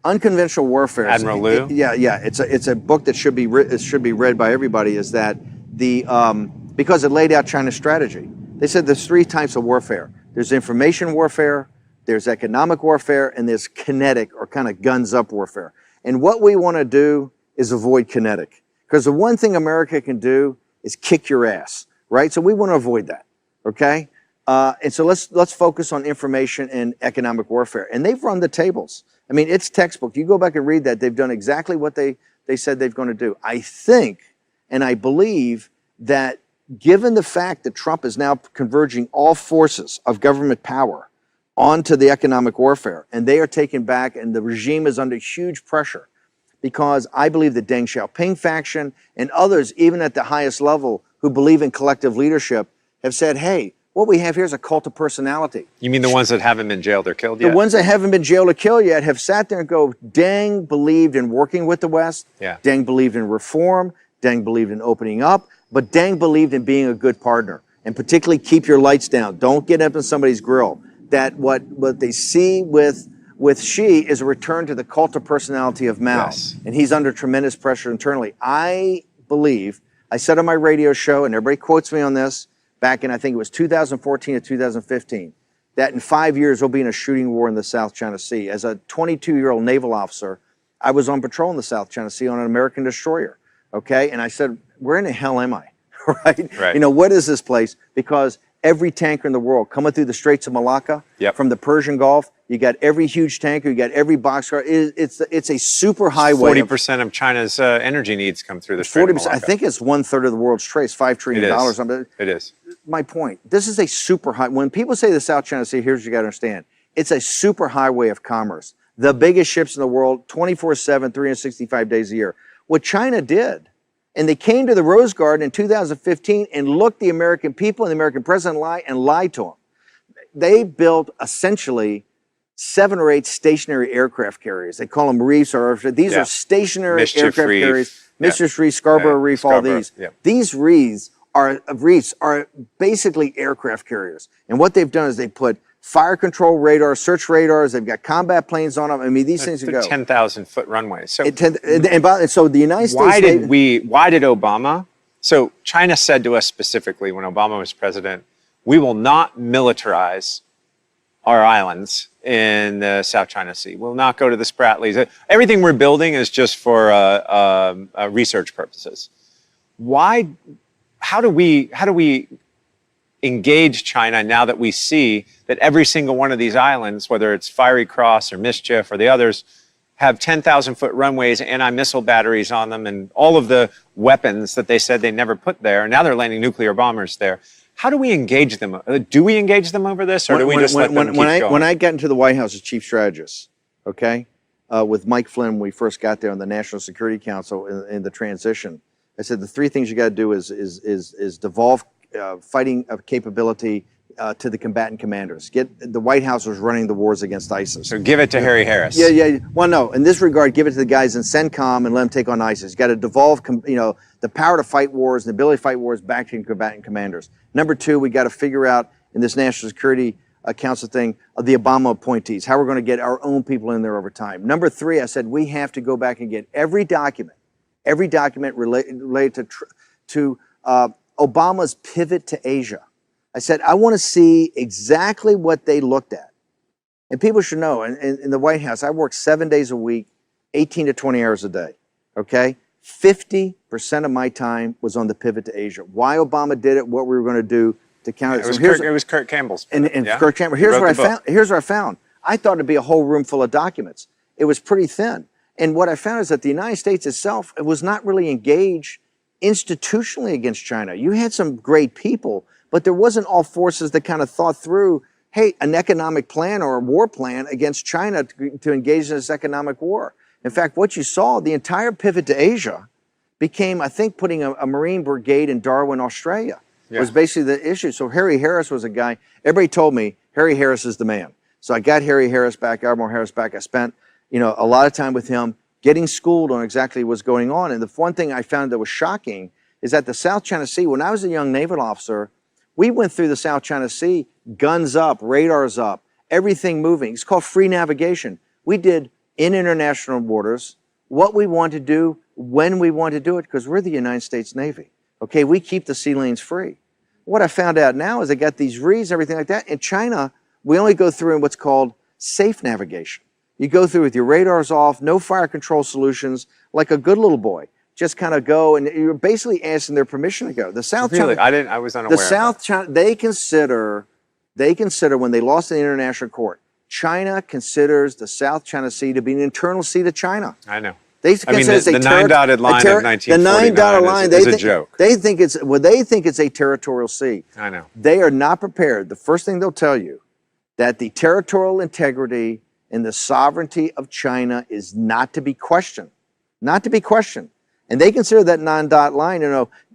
Unconventional Warfare. Admiral Liu? Yeah. It's a book that should be read by everybody. Is that because it laid out China's strategy. They said there's three types of warfare. There's information warfare, there's economic warfare, and there's kinetic, or kind of guns up warfare. And what we want to do is avoid kinetic. Because the one thing America can do is kick your ass, right? So we want to avoid that, okay? And so let's focus on information and economic warfare. And they've run the tables. I mean, it's textbook. You go back and read that. They've done exactly what they said they're going to do. I think, and I believe, that given the fact that Trump is now converging all forces of government power onto the economic warfare, and they are taken back, and the regime is under huge pressure, because I believe the Deng Xiaoping faction and others, even at the highest level, who believe in collective leadership, have said, hey, what we have here is a cult of personality. You mean the ones that haven't been jailed or killed yet? The ones that haven't been jailed or killed yet have sat there and go, Deng believed in working with the West. Yeah. Deng believed in reform. Deng believed in opening up. But Deng believed in being a good partner, and particularly keep your lights down. Don't get up in somebody's grill. That what they see with Xi is a return to the cult of personality of Mao. Yes. And he's under tremendous pressure internally. I believe, I said on my radio show, and everybody quotes me on this, back in, I think it was 2014 or 2015, that in 5 years we'll be in a shooting war in the South China Sea. As a 22-year-old naval officer, I was on patrol in the South China Sea on an American destroyer, okay? And I said, where in the hell am I, right? You know, what is this place? Because every tanker in the world coming through the Straits of Malacca, from the Persian Gulf. You got every huge tanker, you got every boxcar. It's a super highway. 40% of China's energy needs come through the Strait of Malacca. I think it's 1/3 of the world's trade, $5 trillion. It is. My point, this is a super high, when people say the South China Sea, here's what you got to understand. It's a super highway of commerce. The biggest ships in the world, 24/7, 365 days a year. What China did, and they came to the Rose Garden in 2015 and looked the American people and the American president lied to them. They built essentially 7 or 8 stationary aircraft carriers. They call them reefs, or these are stationary aircraft carriers. Mischief Reef, Scarborough Reef, all these. These reefs are basically aircraft carriers. And what they've done is they put fire control radar, search radars. They've got combat planes on them. I mean, these things go 10,000-foot runways. So, so the United States. Why did Obama? So China said to us specifically when Obama was president, we will not militarize our islands in the South China Sea. We'll not go to the Spratlys. Everything we're building is just for research purposes. Why? How do we engage China now that we see that every single one of these islands, whether it's Fiery Cross or Mischief or the others, have 10,000-foot runways, anti-missile batteries on them, and all of the weapons that they said they never put there, and now they're landing nuclear bombers there. How do we engage them? Do we engage them over this, or do we just let them keep going? When I got into the White House as chief strategist, okay, with Mike Flynn when we first got there on the National Security Council in the transition, I said the 3 things you got to do is devolve fighting capability to the combatant commanders. The White House was running the wars against ISIS. So give it to Harry Harris. Yeah. Well, no. In this regard, give it to the guys in CENTCOM and let them take on ISIS. You got to devolve, the power to fight wars and the ability to fight wars back to combatant commanders. Number 2, we got to figure out in this National Security Council thing the Obama appointees, how we're going to get our own people in there over time. Number 3, I said we have to go back and get every document related to Obama's pivot to Asia. I said, I want to see exactly what they looked at. And people should know, in the White House, I worked 7 days a week, 18 to 20 hours a day, okay? 50% of my time was on the pivot to Asia. Why Obama did it, what we were going to do to counter it. It was Kurt Campbell's. Kurt Campbell. Here's what I found. I thought it'd be a whole room full of documents. It was pretty thin. And what I found is that the United States itself, it was not really engaged institutionally against China. You had some great people, but there wasn't all forces that kind of thought through, hey, an economic plan or a war plan against China to engage in this economic war. In fact, what you saw, the entire pivot to Asia became, I think, putting a Marine brigade in Darwin, Australia, was basically the issue. So Harry Harris was a guy, everybody told me, Harry Harris is the man. So I got Harry Harris back, Admiral Harris back. I spent, a lot of time with him getting schooled on exactly what's going on. And the one thing I found that was shocking is that the South China Sea, when I was a young naval officer, we went through the South China Sea, guns up, radars up, everything moving. It's called free navigation. We did in international waters what we want to do, when we want to do it, because we're the United States Navy. Okay, we keep the sea lanes free. What I found out now is they got these reeds, everything like that. In China, we only go through in what's called safe navigation. You go through with your radars off, no fire control solutions, like a good little boy. Just kind of go, and you're basically asking their permission to go. The South China, I was unaware. The South China, they consider when they lost in the international court, China considers the South China Sea to be an internal sea to China. I know. They consider the 9-dotted line of 1949 the 9-dotted line is a joke. They think it's a territorial sea. I know. They are not prepared. The first thing they'll tell you that the territorial integrity and the sovereignty of China is not to be questioned. Not to be questioned. And they consider that 9-dot line,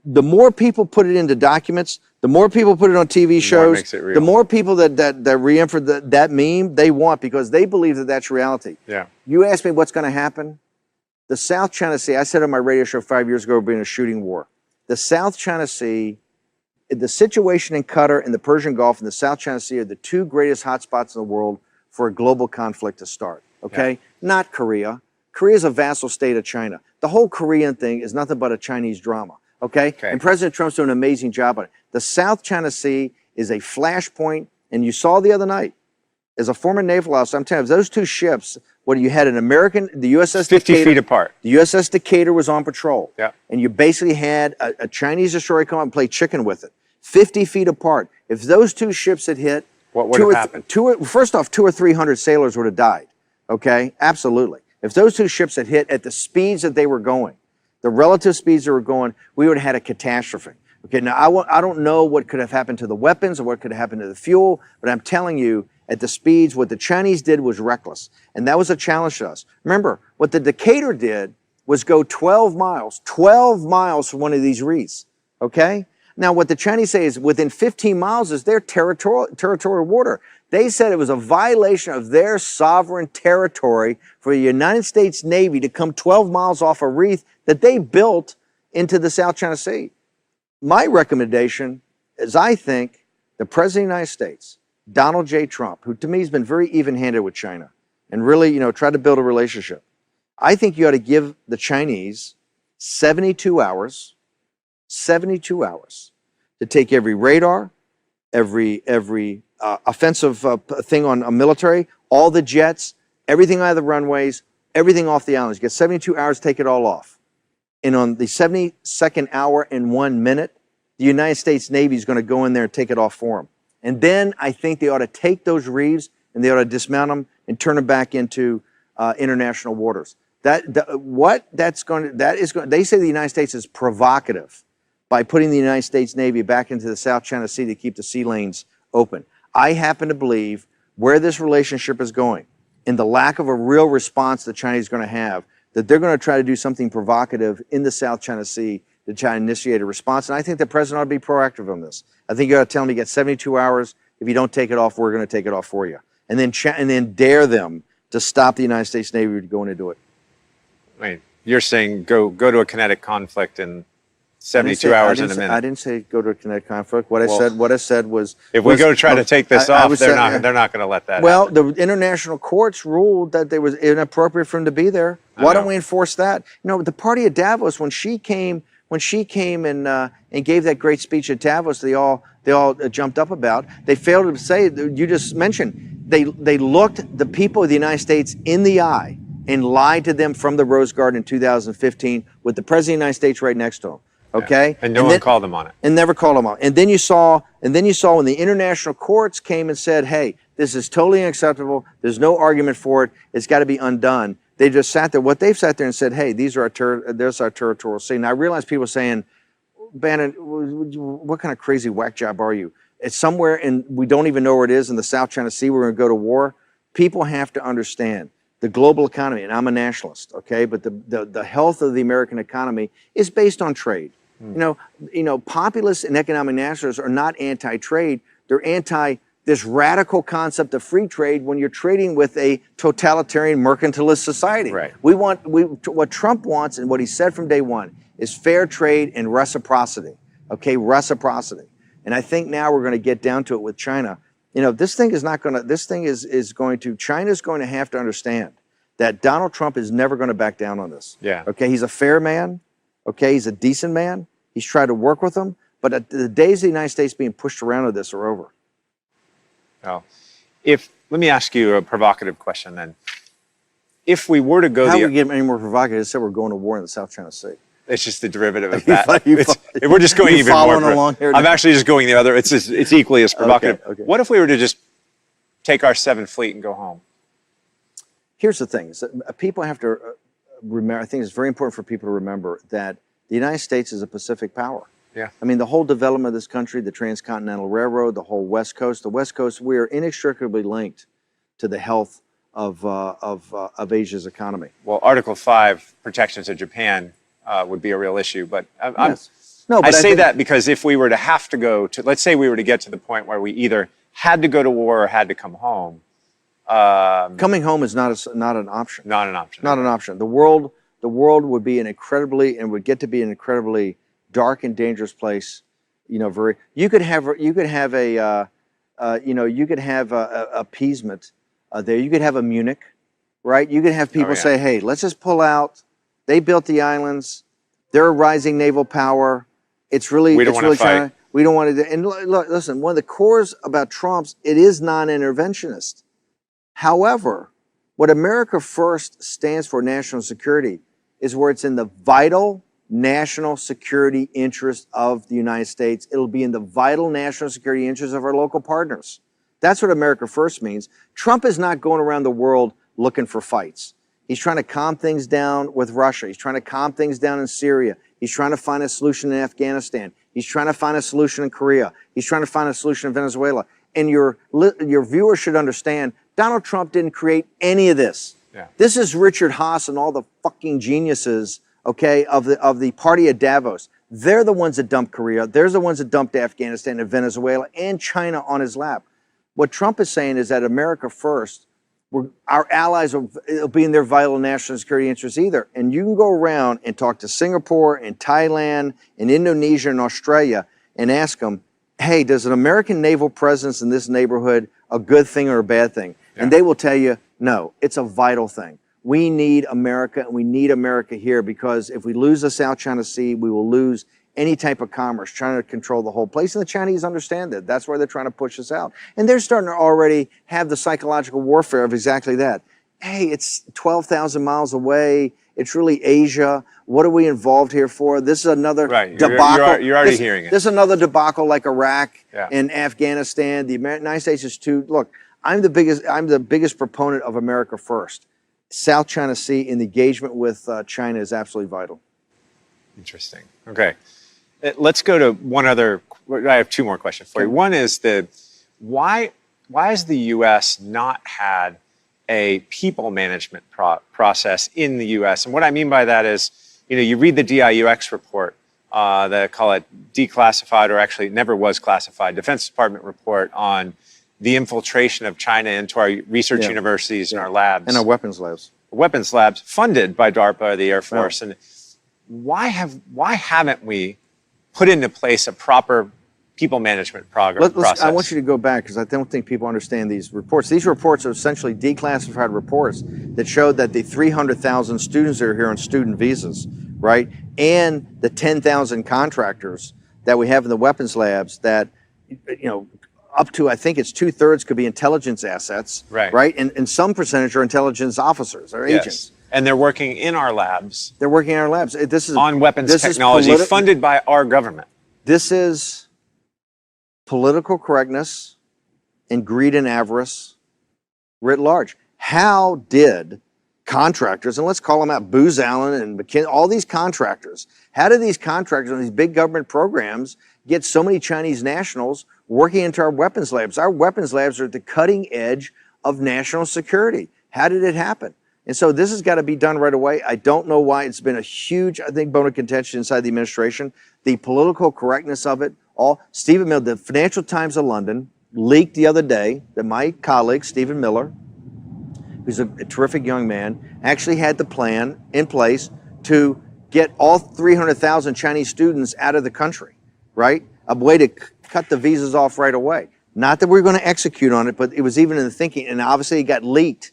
the more people put it into documents, the more people put it on TV shows, the more people that re-infer that meme they want, because they believe that that's reality. Yeah. You ask me what's going to happen? The South China Sea, I said on my radio show 5 years ago, we're being a shooting war. The South China Sea, the situation in Qatar and the Persian Gulf and the South China Sea are the 2 greatest hotspots in the world for a global conflict to start, okay? Yeah. Not Korea. Korea is a vassal state of China. The whole Korean thing is nothing but a Chinese drama, okay? And President Trump's doing an amazing job on it. The South China Sea is a flashpoint, and you saw the other night, as a former naval officer, I'm telling you, those 2 ships, you had an American, the USS 50 Decatur, feet apart. The USS Decatur was on patrol. Yeah. And you basically had a Chinese destroyer come up and play chicken with it. 50 feet apart. If those two ships had hit, what would have happened? First off, 200 or 300 sailors would have died. Okay, absolutely. If those two ships had hit at the speeds that they were going, the relative speeds they were going, we would have had a catastrophe. Okay, now I don't know what could have happened to the weapons or what could have happened to the fuel, but I'm telling you, at the speeds, what the Chinese did was reckless. And that was a challenge to us. Remember, what the Decatur did was go 12 miles from one of these reefs, okay? Now, what the Chinese say is within 15 miles is their territorial water. They said it was a violation of their sovereign territory for the United States Navy to come 12 miles off a reef that they built into the South China Sea. My recommendation is I think the President of the United States, Donald J. Trump, who to me has been very even-handed with China and really, tried to build a relationship. I think you ought to give the Chinese 72 hours to take every radar, every offensive thing on a military, all the jets, everything out of the runways, everything off the islands. You get 72 hours to take it all off. And on the 72nd hour and 1 minute, the United States Navy is going to go in there and take it off for them. And then I think they ought to take those reefs and they ought to dismount them and turn them back into international waters. They say the United States is provocative by putting the United States Navy back into the South China Sea to keep the sea lanes open. I happen to believe where this relationship is going and the lack of a real response the Chinese are going to have, that they're going to try to do something provocative in the South China Sea to try to initiate a response. And I think the president ought to be proactive on this. I think you ought to tell them you get 72 hours. If you don't take it off, we're going to take it off for you. And then dare them to stop the United States Navy from going to do it. Wait, you're saying go to a kinetic conflict in 72 hours in a minute. I didn't say go to a kinetic conflict. What I said was if we go to try to take this off, they're not going to let that happen. Well, the international courts ruled that it was inappropriate for him to be there. Why don't we enforce that? The party at Davos, when she came and gave that great speech at Davos, they all jumped up about. They failed to say, you just mentioned, they looked the people of the United States in the eye and lied to them from the Rose Garden in 2015 with the President of the United States right next to them. Okay, yeah. And no one called them on it. And never called them on. And then you saw when the international courts came and said, "Hey, this is totally unacceptable. There's no argument for it. It's got to be undone." They just sat there. What they've sat there and said, "Hey, there's our territorial sea." Now I realize people saying, "Bannon, what kind of crazy whack job are you? It's somewhere and we don't even know where it is in the South China Sea. We're going to go to war." People have to understand the global economy, and I'm a nationalist, okay? But the health of the American economy is based on trade. Populists and economic nationalists are not anti-trade. They're anti this radical concept of free trade when you're trading with a totalitarian mercantilist society. Right. What Trump wants and what he said from day one is fair trade and reciprocity. Okay, reciprocity. And I think now we're going to get down to it with China. China's going to have to understand that Donald Trump is never going to back down on this. Yeah. Okay, he's a fair man. Okay, he's a decent man. He's tried to work with them, but the days of the United States being pushed around with this are over. Oh, let me ask you a provocative question then. If we were to go How we get any more provocative? I said we're going to war in the South China Sea. It's just the derivative of that. We're just going even more. Along here I'm actually just going the other. It's equally as provocative. Okay. What if we were to just take our 7th Fleet and go home? Here's the thing: people have to remember. I think it's very important for people to remember that the United States is a Pacific power. Yeah. I mean, the whole development of this country, the Transcontinental Railroad, the whole West Coast, we are inextricably linked to the health of Asia's economy. Well, Article 5 protections of Japan would be a real issue, but I say that because if we were to have to go to, let's say we were to get to the point where we either had to go to war or had to come home. Coming home is not an option. Not an option. Not an option. The world would be would get to be an incredibly dark and dangerous place. You could have appeasement there. You could have a Munich, right? You could have people say, "Hey, let's just pull out. They built the islands. They're a rising naval power. We don't want to fight. We don't want to." And look, listen, one of the cores about Trump's, it is non-interventionist. However, what America First stands for, national security, is where it's in the vital national security interest of the United States. It'll be in the vital national security interests of our local partners. That's what America First means. Trump is not going around the world looking for fights. He's trying to calm things down with Russia. He's trying to calm things down in Syria. He's trying to find a solution in Afghanistan. He's trying to find a solution in Korea. He's trying to find a solution in Venezuela. And your viewers should understand, Donald Trump didn't create any of this. Yeah. This is Richard Haas and all the fucking geniuses, okay, of the party at Davos. They're the ones that dumped Korea. They're the ones that dumped Afghanistan and Venezuela and China on his lap. What Trump is saying is that America First, our allies will be in their vital national security interests either. And you can go around and talk to Singapore and Thailand and Indonesia and Australia and ask them, hey, does an American naval presence in this neighborhood a good thing or a bad thing? Yeah. And they will tell you, no, it's a vital thing. We need America, and we need America here, because if we lose the South China Sea, we will lose any type of commerce, trying to control the whole place. And the Chinese understand that. That's why they're trying to push us out. And they're starting to already have the psychological warfare of exactly that. Hey, it's 12,000 miles away. It's really Asia. What are we involved here for? This is another debacle. You're already hearing it. This is another debacle like Iraq and Afghanistan. The United States is too. Look, I'm the biggest proponent of America First. South China Sea and the engagement with China is absolutely vital. Interesting. Okay. Let's go to one other. I have two more questions for you. One is why has the U.S. not had a people management process in the U.S.? And what I mean by that is, you read the DIUX report, they call it declassified, or actually it never was classified, Defense Department report on the infiltration of China into our research universities and our labs. And our weapons labs. Weapons labs funded by DARPA, the Air Force. And why haven't we put into place a proper people management process? I want you to go back, because I don't think people understand these reports. These reports are essentially declassified reports that showed that the 300,000 students that are here on student visas, right, and the 10,000 contractors that we have in the weapons labs that, up to, I think it's 2/3 could be intelligence assets, right? And some percentage are intelligence officers or agents. And they're working in our labs. They're working in our labs. This is on weapons technology funded by our government. This is political correctness and greed and avarice writ large. How did contractors, and let's call them out, Booz Allen and McKinsey, all these contractors, how did these contractors on these big government programs get so many Chinese nationals working into our weapons labs? Our weapons labs are at the cutting edge of national security. How did it happen? And so this has got to be done right away. I don't know why it's been a huge, I think, bone of contention inside the administration. The political correctness of it all. Stephen Miller, the Financial Times of London, leaked the other day that my colleague, Stephen Miller, who's a terrific young man, actually had the plan in place to get all 300,000 Chinese students out of the country, right? A way to cut the visas off right away. Not that we're going to execute on it, but it was even in the thinking, and obviously it got leaked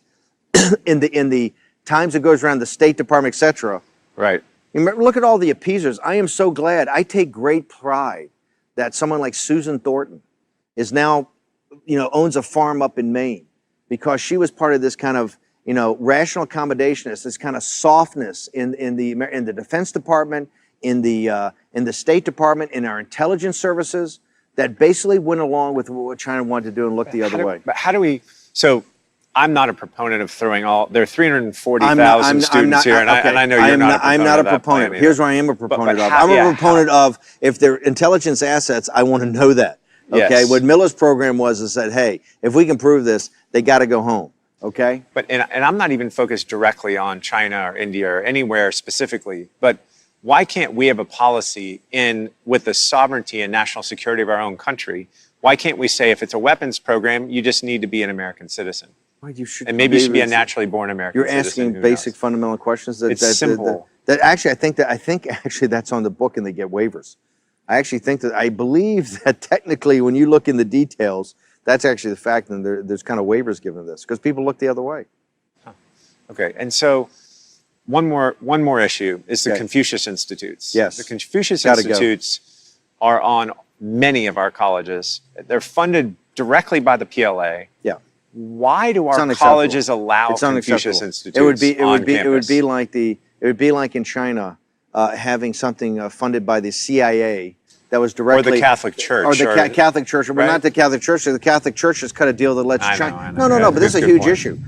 in the times it goes around the State Department, et cetera. Right. Look at all the appeasers. I am so glad. I take great pride that someone like Susan Thornton is now, owns a farm up in Maine, because she was part of this kind of, rational accommodationist, this kind of softness in the Defense Department, in the State Department, in our intelligence services, that basically went along with what China wanted to do and looked the other way. But how do we? So I'm not a proponent of throwing there are 340,000 students here, and I know you're not a proponent. I'm not a proponent. Here's what I am a proponent of. I'm a proponent of, if they're intelligence assets, I want to know that. Okay. Yes. What Miller's program was is said, hey, if we can prove this, they got to go home. Okay. But and I'm not even focused directly on China or India or anywhere specifically. But why can't we have a policy with the sovereignty and national security of our own country? Why can't we say, if it's a weapons program, you just need to be an American citizen? And maybe you should be a naturally born American citizen. You're asking basic fundamental questions. It's simple. That actually, I think actually that's on the book and they get waivers. I believe that technically when you look in the details, that's actually the fact, and there's kind of waivers given to this because people look the other way. Huh. Okay, and so one more issue is the Confucius Institutes. Yes. The Confucius Institutes are on many of our colleges. They're funded directly by the PLA. Yeah. Why do our colleges allow Confucius Institutes on campus? It would be like in China, having something funded by the CIA that was directly... Or the Catholic Church. Or the Catholic Church. Well, not the Catholic Church. The Catholic Church has cut a deal that lets China... No, but this is a huge issue.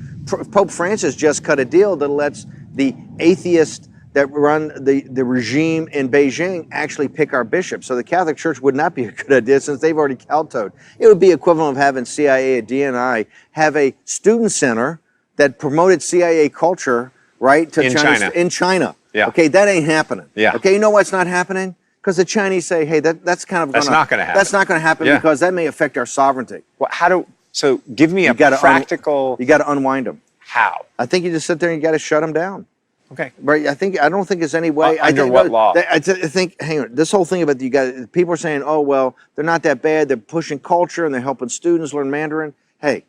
Pope Francis just cut a deal that lets the atheists that run the regime in Beijing actually pick our bishops. So the Catholic Church would not be a good idea since they've already kowtowed. It would be equivalent of having CIA, DNI, have a student center that promoted CIA culture, right, to China. In China. Yeah. Okay, that ain't happening. Yeah. Okay, you know why it's not happening? Because the Chinese say, hey, that's kind of not going to happen. That's not going to happen because that may affect our sovereignty. Well, so give me a practical... You got to unwind them. How? I think you just sit there and you got to shut them down. Okay. Right. I don't think there's any way. Under what law? I think, hang on, this whole thing about people are saying, oh, well, they're not that bad. They're pushing culture and they're helping students learn Mandarin. Hey,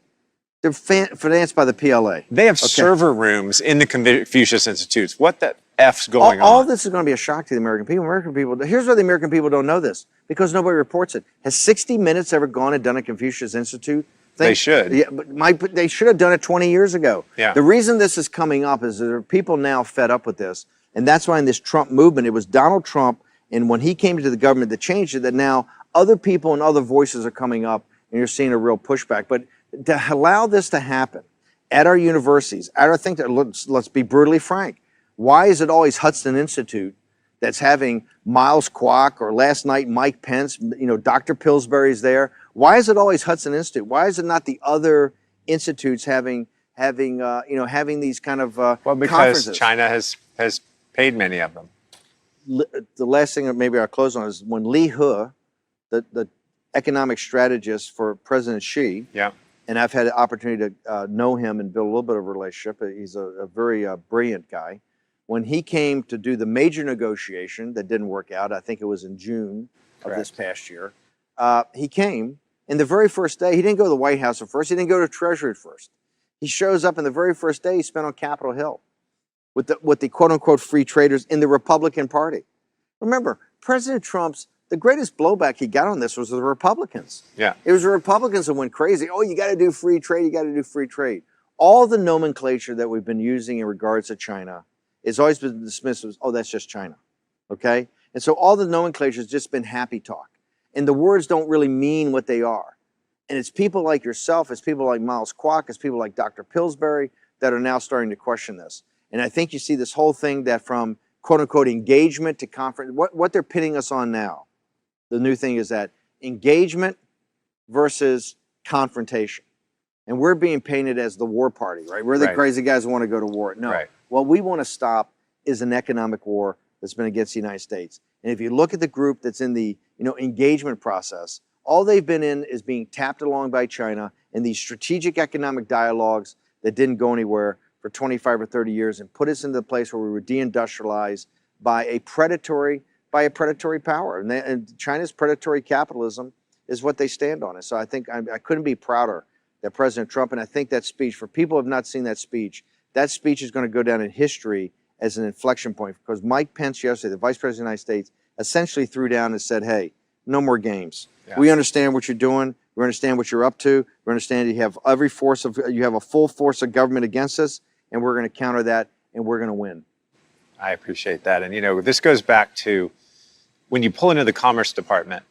they're financed by the PLA. They have server rooms in the Confucius Institutes. What the F's going on? All this is going to be a shock to the American people. Here's why the American people don't know this, because nobody reports it. Has 60 Minutes ever gone and done a Confucius Institute? They should. Yeah, but they should have done it 20 years ago. Yeah. The reason this is coming up is there are people now fed up with this, and that's why in this Trump movement, it was Donald Trump, and when he came to the government that changed it, that now other people and other voices are coming up, and you're seeing a real pushback. But to allow this to happen at our universities, let's be brutally frank, why is it always Hudson Institute that's having Miles Kwok, or last night Mike Pence, Dr. Pillsbury's there? Why is it always Hudson Institute? Why is it not the other institutes having these kind of well, because conferences? China has paid many of them. The last thing that maybe I'll close on is when Li He, the economic strategist for President Xi, and I've had the opportunity to know him and build a little bit of a relationship. He's a very brilliant guy. When he came to do the major negotiation that didn't work out, I think it was in June of this past year, he came, and the very first day, he didn't go to the White House at first, he didn't go to Treasury at first. He shows up, and the very first day he spent on Capitol Hill with the quote-unquote free traders in the Republican Party. Remember, President Trump's, the greatest blowback he got on this was the Republicans. Yeah. It was the Republicans that went crazy. Oh, you got to do free trade, you got to do free trade. All the nomenclature that we've been using in regards to China has always been dismissed as, oh, that's just China, okay? And so all the nomenclature has just been happy talk. And the words don't really mean what they are. And it's people like yourself, it's people like Miles Kwok, it's people like Dr. Pillsbury that are now starting to question this. And I think you see this whole thing that from quote-unquote engagement to conference, what they're pitting us on now, the new thing is that engagement versus confrontation. And we're being painted as the war party, right? We're the crazy guys who want to go to war. No. What we want to stop is an economic war that's been against the United States. And if you look at the group that's in the engagement process, all they've been in is being tapped along by China in these strategic economic dialogues that didn't go anywhere for 25 or 30 years and put us into the place where we were deindustrialized by a predatory power. And China's predatory capitalism is what they stand on. And so I think I couldn't be prouder that President Trump, and I think that speech, for people who have not seen that speech is going to go down in history as an inflection point, because Mike Pence yesterday, the Vice President of the United States, essentially threw down and said, hey, no more games. We understand what you're doing. We understand what you're up to. We understand you have you have a full force of government against us, and we're going to counter that, and we're going to win. I appreciate that. And, this goes back to when you pull into the Commerce Department,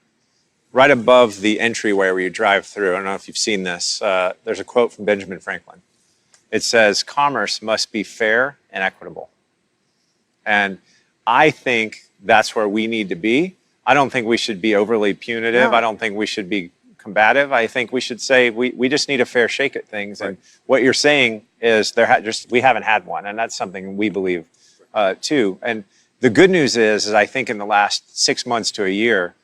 right above the entryway where you drive through, I don't know if you've seen this, there's a quote from Benjamin Franklin. It says, commerce must be fair and equitable. And I think that's where we need to be. I don't think we should be overly punitive. No. I don't think we should be combative. I think we should say we just need a fair shake at things. And what you're saying is we haven't had one. And that's something we believe too. And the good news is I think in the last 6 months to a year,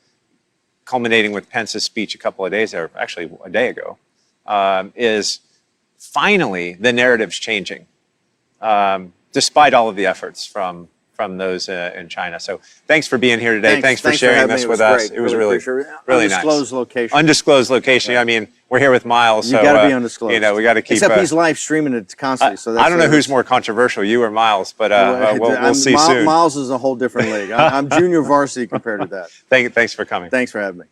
culminating with Pence's speech a couple of days, or actually a day ago, is finally the narrative's changing, despite all of the efforts from those in China. So thanks for being here today. Thanks for sharing this with us. It was really nice. Undisclosed location. Undisclosed location. Yeah. I mean, we're here with Miles. You got to be undisclosed. We got to keep. Except he's live streaming it constantly. So that's I don't know who's more controversial, you or Miles, but we'll see soon. Miles is a whole different league. I'm junior varsity compared to that. Thanks for coming. Thanks for having me.